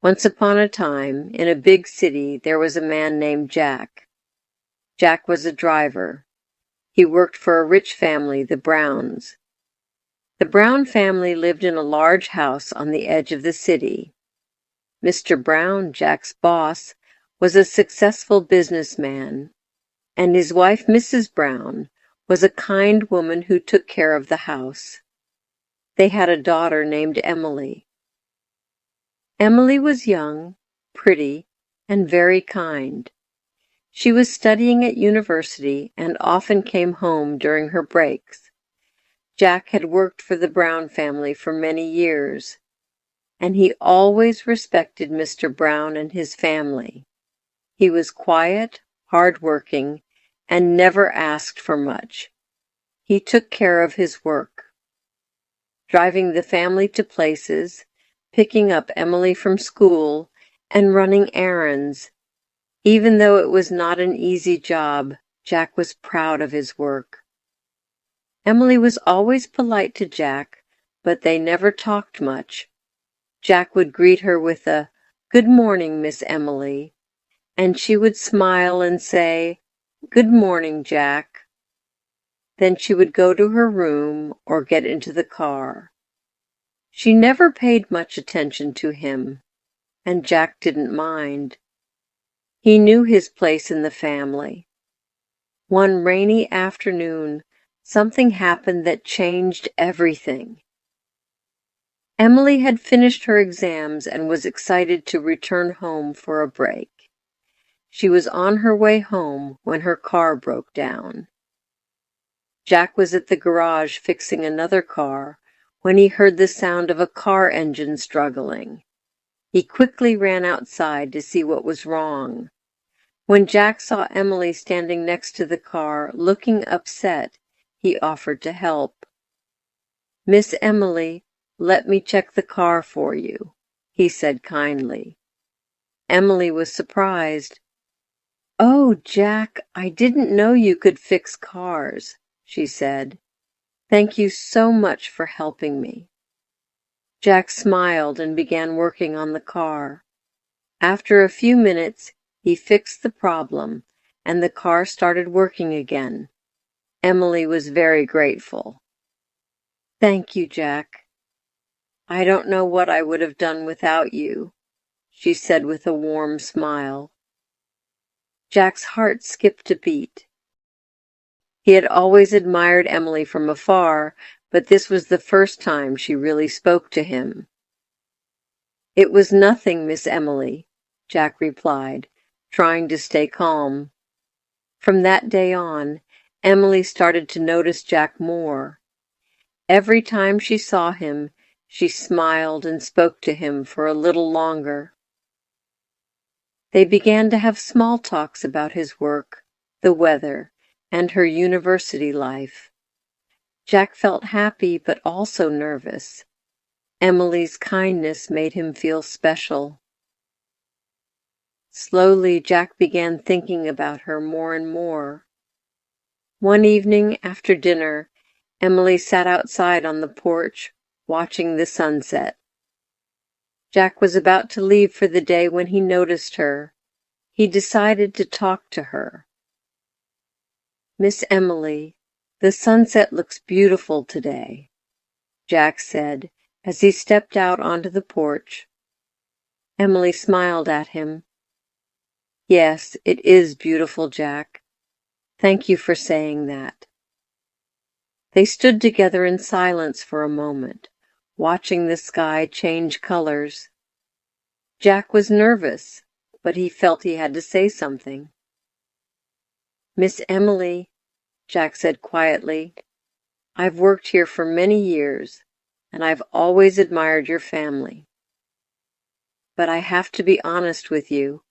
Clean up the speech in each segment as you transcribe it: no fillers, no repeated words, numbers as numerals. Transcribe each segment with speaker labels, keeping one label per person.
Speaker 1: Once upon a time, in a big city, there was a man named Jack. Jack was a driver. He worked for a rich family, the Browns. The Brown family lived in a large house on the edge of the city. Mr. Brown, Jack's boss, was a successful businessman, and his wife, Mrs. Brown, was a kind woman who took care of the house. They had a daughter named Emily. Emily was young, pretty, and very kind. She was studying at university and often came home during her breaks. Jack had worked for the Brown family for many years, and he always respected Mr. Brown and his family. He was quiet, hard-working, and never asked for much. He took care of his work, driving the family to places, picking up Emily from school, and running errands. Even though it was not an easy job, Jack was proud of his work. Emily was always polite to Jack, but they never talked much. Jack would greet her with a "Good morning, Miss Emily," and she would smile and say, "Good morning, Jack." Then she would go to her room or get into the car. She never paid much attention to him, and Jack didn't mind. He knew his place in the family. One rainy afternoon, something happened that changed everything. Emily had finished her exams and was excited to return home for a break. She was on her way home when her car broke down. Jack was at the garage fixing another car when he heard the sound of a car engine struggling. He quickly ran outside to see what was wrong. When Jack saw Emily standing next to the car, looking upset, he offered to help. "Miss Emily, let me check the car for you," he said kindly. Emily was surprised. "Oh, Jack, I didn't know you could fix cars," she said. "Thank you so much for helping me." Jack smiled and began working on the car. After a few minutes, he fixed the problem, and the car started working again. Emily was very grateful. "Thank you, Jack. I don't know what I would have done without you," she said with a warm smile. Jack's heart skipped a beat. He had always admired Emily from afar, but this was the first time she really spoke to him. "It was nothing, Miss Emily," Jack replied, trying to stay calm. From that day on, Emily started to notice Jack more. Every time she saw him, she smiled and spoke to him for a little longer. They began to have small talks about his work, the weather, and her university life. Jack felt happy but also nervous. Emily's kindness made him feel special. Slowly, Jack began thinking about her more and more. One evening after dinner, Emily sat outside on the porch, watching the sunset. Jack was about to leave for the day when he noticed her. He decided to talk to her. "Miss Emily, the sunset looks beautiful today," Jack said as he stepped out onto the porch. Emily smiled at him. "Yes, it is beautiful, Jack. Thank you for saying that." They stood together in silence for a moment, watching the sky change colors. Jack was nervous, but he felt he had to say something. "Miss Emily," Jack said quietly, "I've worked here for many years, and I've always admired your family. But I have to be honest with you.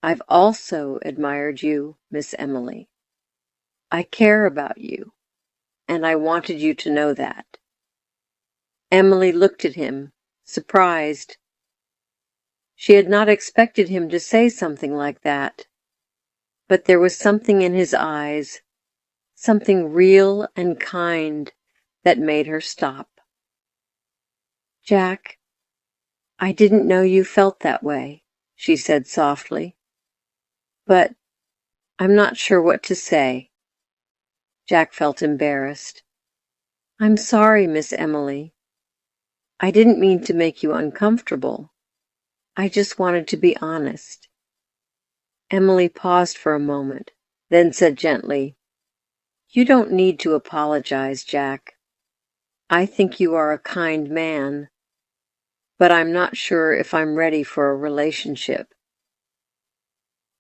Speaker 1: I've also admired you, Miss Emily. I care about you, and I wanted you to know that." Emily looked at him, surprised. She had not expected him to say something like that. But there was something in his eyes, something real and kind, that made her stop. "Jack, "I didn't know you felt that way," she said softly. "But I'm not sure what to say." Jack felt embarrassed. "I'm sorry, Miss Emily. I didn't mean to make you uncomfortable. I just wanted to be honest." Emily paused for a moment, then said gently, "You don't need to apologize, Jack. I think you are a kind man, but I'm not sure if I'm ready for a relationship."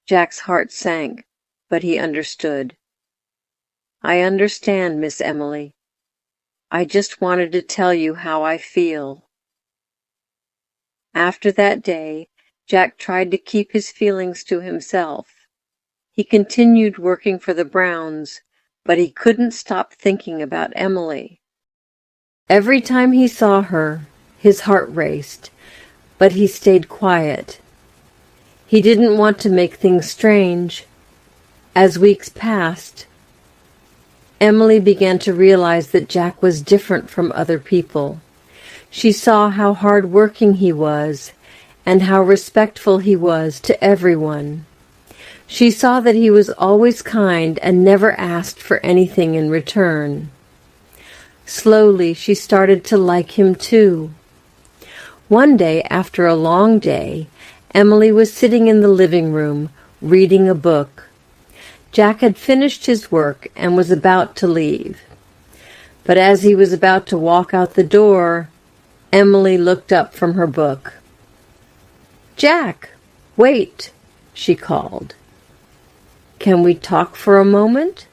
Speaker 1: Jack's heart sank, but he understood. "I understand, Miss Emily. I just wanted to tell you how I feel." After that day, Jack tried to keep his feelings to himself. He continued working for the Browns, but he couldn't stop thinking about Emily. Every time he saw her, his heart raced, but he stayed quiet. He didn't want to make things strange. As weeks passed, Emily began to realize that Jack was different from other people. She saw how hard-working he was and how respectful he was to everyone. She saw that he was always kind and never asked for anything in return. Slowly, she started to like him too. One day, after a long day, Emily was sitting in the living room, reading a book. Jack had finished his work and was about to leave. But as he was about to walk out the door, Emily looked up from her book. "Jack, wait," she called. "Can we talk for a moment?"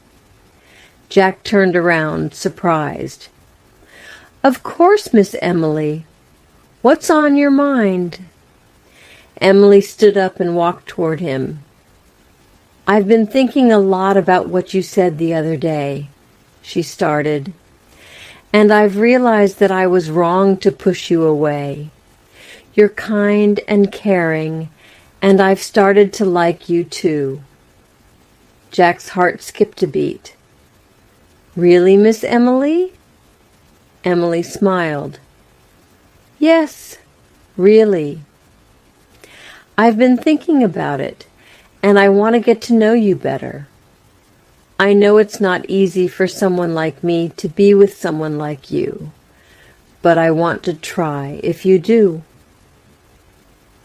Speaker 1: Jack turned around, surprised. "Of course, Miss Emily. What's on your mind?" Emily stood up and walked toward him. "I've been thinking a lot about what you said the other day," she started, "and I've realized that I was wrong to push you away. You're kind and caring, and I've started to like you too." Jack's heart skipped a beat. "Really, Miss Emily?" Emily smiled. "Yes, really. I've been thinking about it, and I want to get to know you better. I know it's not easy for someone like me to be with someone like you, but I want to try if you do."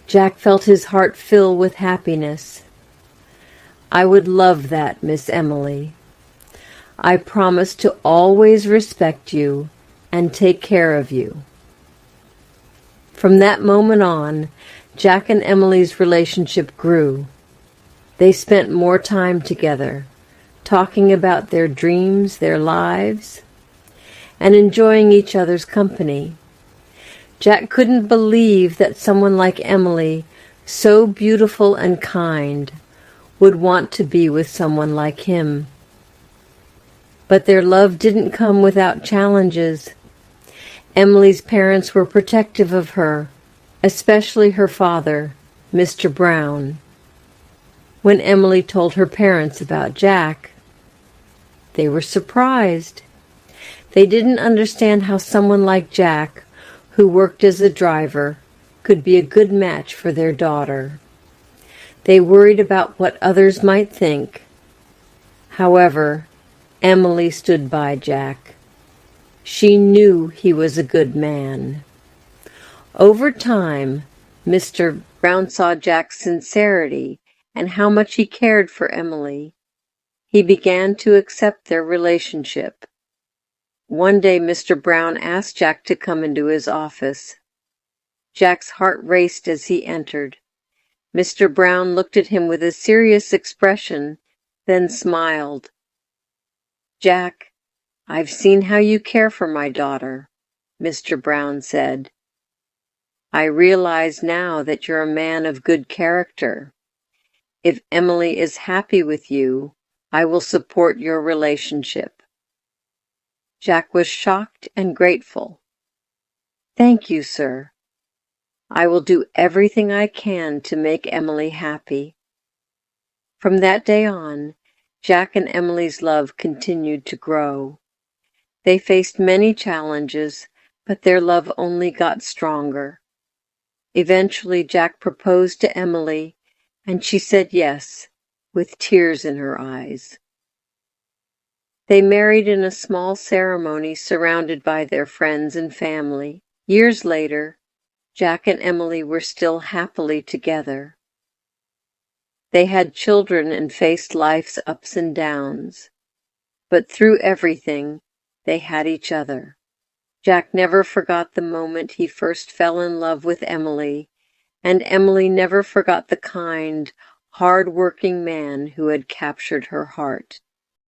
Speaker 1: Jack felt his heart fill with happiness. "I would love that, Miss Emily. I promise to always respect you and take care of you." From that moment on, Jack and Emily's relationship grew. They spent more time together, talking about their dreams, their lives, and enjoying each other's company. Jack couldn't believe that someone like Emily, so beautiful and kind, would want to be with someone like him. But their love didn't come without challenges. Emily's parents were protective of her, especially her father, Mr. Brown. When Emily told her parents about Jack, they were surprised. They didn't understand how someone like Jack, who worked as a driver, could be a good match for their daughter. They worried about what others might think. However, Emily stood by Jack. She knew he was a good man. Over time, Mr. Brown saw Jack's sincerity and how much he cared for Emily. He began to accept their relationship. One day Mr. Brown asked Jack to come into his office. Jack's heart raced as he entered. Mr. Brown looked at him with a serious expression, then smiled. "Jack, I've seen how you care for my daughter," Mr. Brown said. "I realize now that you're a man of good character. If Emily is happy with you, I will support your relationship." Jack was shocked and grateful. "Thank you, sir. I will do everything I can to make Emily happy." From that day on, Jack and Emily's love continued to grow. They faced many challenges, but their love only got stronger. Eventually Jack proposed to Emily, and she said yes, with tears in her eyes. They married in a small ceremony surrounded by their friends and family. Years later, Jack and Emily were still happily together. They had children and faced life's ups and downs. But through everything, they had each other. Jack never forgot the moment he first fell in love with Emily, and Emily never forgot the kind, hard-working man who had captured her heart.